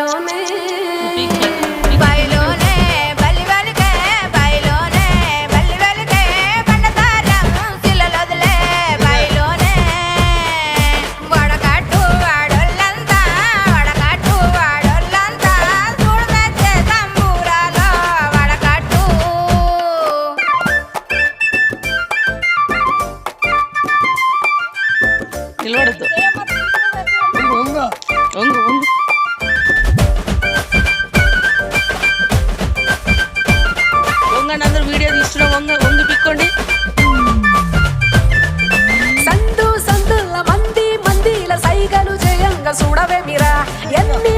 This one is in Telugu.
బాయిలోనే బయలోనే బలి బలికే బయలోనే బలి బలికే బండతారం శిలలొదిలే బయలోనే వడకట్టు వాడొల్లంతా చూడమెచ్చే తంబూరాలో వడకట్టు నిలబడద్దు ఒంగు ఒంగు ఒంగండి అందరూ వీడియో తీస్తున్నాం ఒంగి పిక్కోండి సందుల మందిల సైగలు జయంగా చూడవే మీరా ఎన్ని